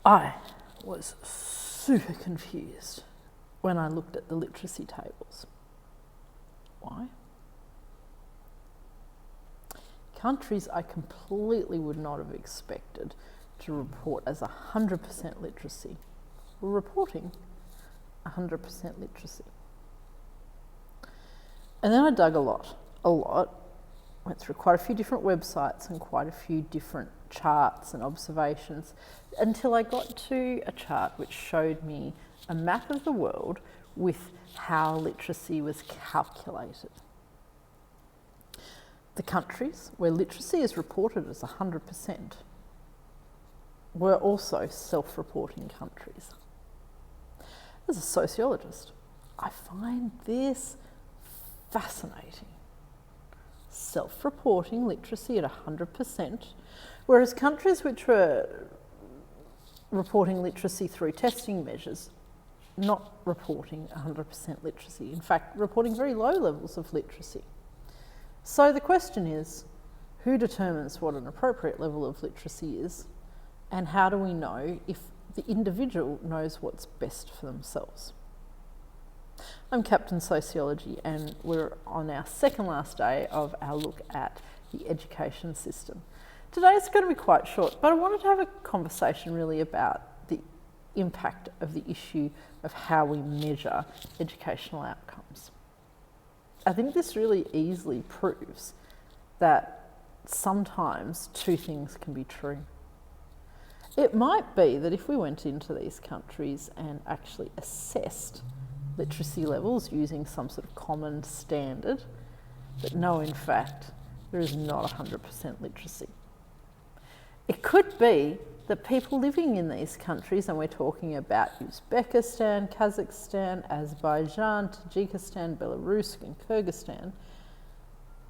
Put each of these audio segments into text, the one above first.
I was super confused when I looked at the literacy tables. Why? Countries I completely would not have expected to report as 100% literacy were reporting 100% literacy. And then I dug a lot, went through quite a few different websites and quite a few different charts and observations until I got to a chart which showed me a map of the world with how literacy was calculated. The countries where literacy is reported as 100% were also self-reporting countries. As a sociologist, I find this fascinating. Self-reporting literacy at 100%, whereas countries which were reporting literacy through testing measures, not reporting 100% literacy, in fact, reporting very low levels of literacy. So the question is, who determines what an appropriate level of literacy is, and how do we know if the individual knows what's best for themselves? I'm Captain Sociology, and we're on our second last day of our look at the education system. Today it's going to be quite short, but I wanted to have a conversation really about the impact of the issue of how we measure educational outcomes. I think this really easily proves that sometimes two things can be true. It might be that if we went into these countries and actually assessed literacy levels using some sort of common standard, that no, in fact, there is not 100% literacy. It could be that people living in these countries, and we're talking about Uzbekistan, Kazakhstan, Azerbaijan, Tajikistan, Belarus and Kyrgyzstan,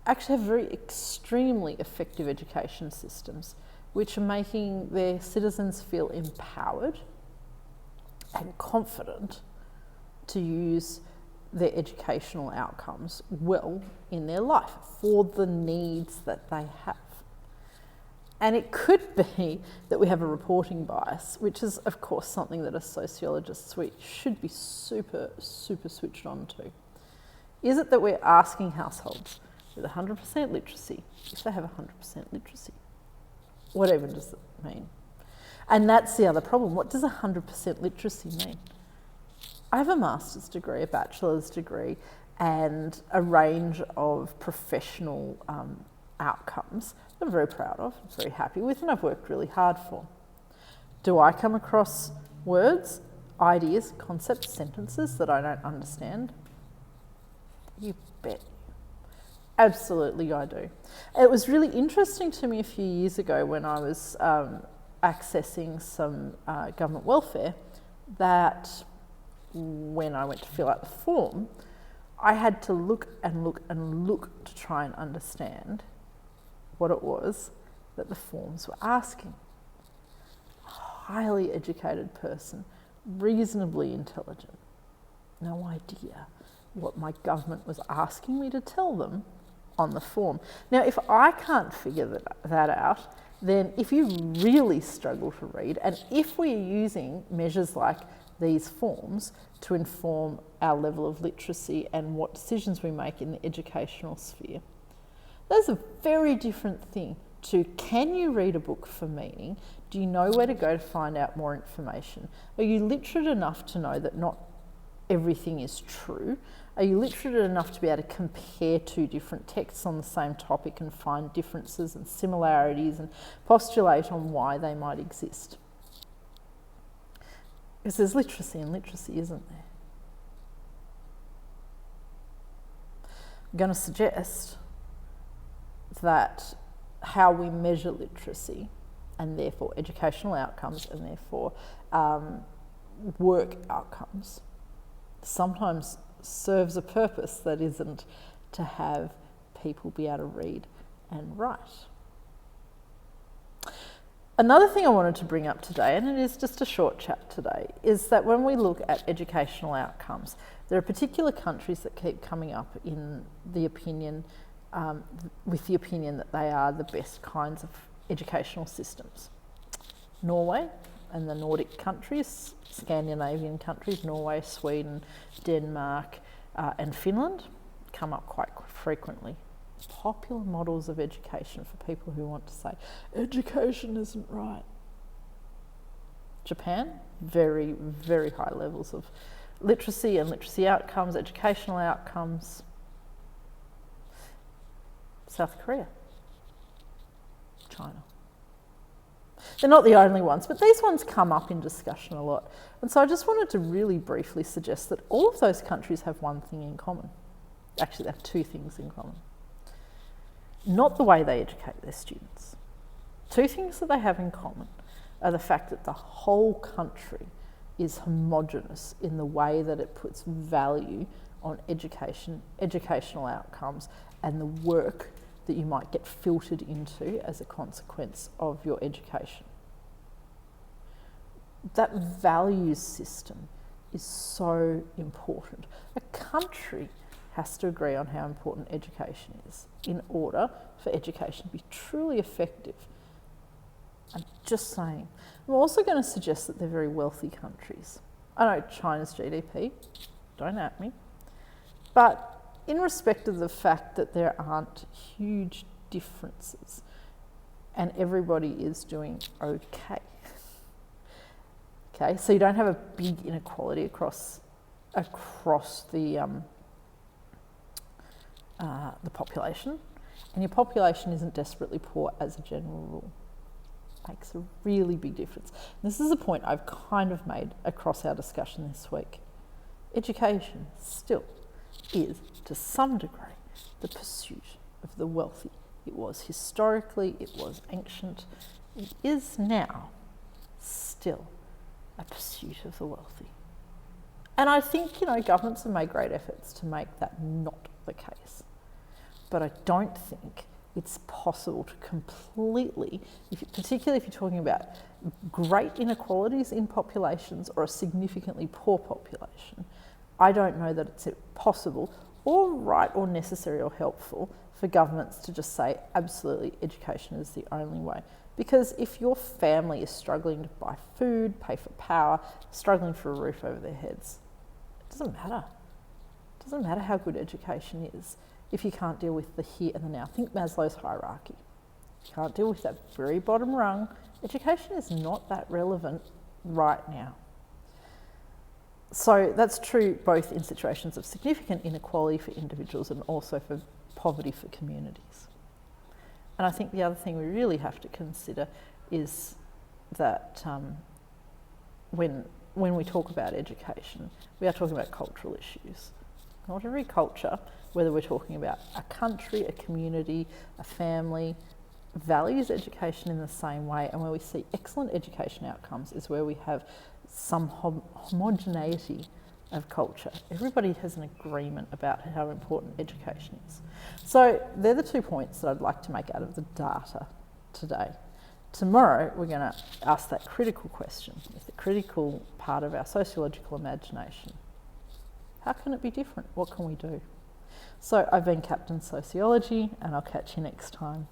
actually have very extremely effective education systems which are making their citizens feel empowered and confident to use their educational outcomes well in their life for the needs that they have. And it could be that we have a reporting bias, which is, of course, something that as sociologists we should be super switched on to. Is it that we're asking households with 100% literacy if they have 100% literacy? Whatever does it mean? And that's the other problem. What does 100% literacy mean? I have a master's degree, a bachelor's degree, and a range of professional outcomes that I'm very proud of, very happy with, and I've worked really hard for. Do I come across words, ideas, concepts, sentences that I don't understand? You bet. Absolutely I do. It was really interesting to me a few years ago when I was accessing some government welfare that when I went to fill out the form, I had to look to try and understand what it was that the forms were asking. A highly educated person, reasonably intelligent, no idea what my government was asking me to tell them on the form. Now, if I can't figure that out, then if you really struggle to read, and if we're using measures like these forms to inform our level of literacy and what decisions we make in the educational sphere, that's a very different thing to, can you read a book for meaning? Do you know where to go to find out more information? Are you literate enough to know that not everything is true? Are you literate enough to be able to compare two different texts on the same topic and find differences and similarities and postulate on why they might exist? Because there's literacy and literacy, isn't there? I'm going to suggest that how we measure literacy and therefore educational outcomes and therefore work outcomes sometimes serves a purpose that isn't to have people be able to read and write. Another thing I wanted to bring up today, and it is just a short chat today, is that when we look at educational outcomes, there are particular countries that keep coming up in the opinion, with the opinion that they are the best kinds of educational systems. Norway, and the Nordic countries, Scandinavian countries, Norway, Sweden, Denmark, and Finland come up quite frequently. Popular models of education for people who want to say, education isn't right. Japan, very, very high levels of literacy and literacy outcomes, educational outcomes. South Korea, China. They're not the only ones, but these ones come up in discussion a lot. And so I just wanted to really briefly suggest that all of those countries have one thing in common. Actually, they have two things in common. Not the way they educate their students. Two things that they have in common are the fact that the whole country is homogenous in the way that it puts value on education, educational outcomes, and the work that you might get filtered into as a consequence of your education. That values system is so important. A country has to agree on how important education is in order for education to be truly effective. I'm just saying. I'm also going to suggest that they're very wealthy countries. I know China's GDP, don't at me, but in respect of the fact that there aren't huge differences and everybody is doing okay. Okay, so you don't have a big inequality across the population, and your population isn't desperately poor as a general rule. Makes a really big difference. And this is a point I've kind of made across our discussion this week. Education still is, to some degree, the pursuit of the wealthy. It was historically, it was ancient, it is now still a pursuit of the wealthy. And I think, governments have made great efforts to make that not the case. But I don't think it's possible to completely, particularly if you're talking about great inequalities in populations or a significantly poor population, I don't know that it's possible or right or necessary or helpful for governments to just say absolutely education is the only way. Because if your family is struggling to buy food, pay for power, struggling for a roof over their heads, it doesn't matter. It doesn't matter how good education is if you can't deal with the here and the now. Think Maslow's hierarchy. If you can't deal with that very bottom rung, education is not that relevant right now. So that's true both in situations of significant inequality for individuals and also for poverty for communities. And I think the other thing we really have to consider is that when we talk about education, we are talking about cultural issues. Not every culture, whether we're talking about a country, a community, a family, values education in the same way, and where we see excellent education outcomes is where we have some homogeneity of culture. Everybody has an agreement about how important education is. So they're the 2 points that I'd like to make out of the data today. Tomorrow we're going to ask that critical question, the critical part of our sociological imagination. How can it be different? What can we do? So I've been Captain Sociology, and I'll catch you next time.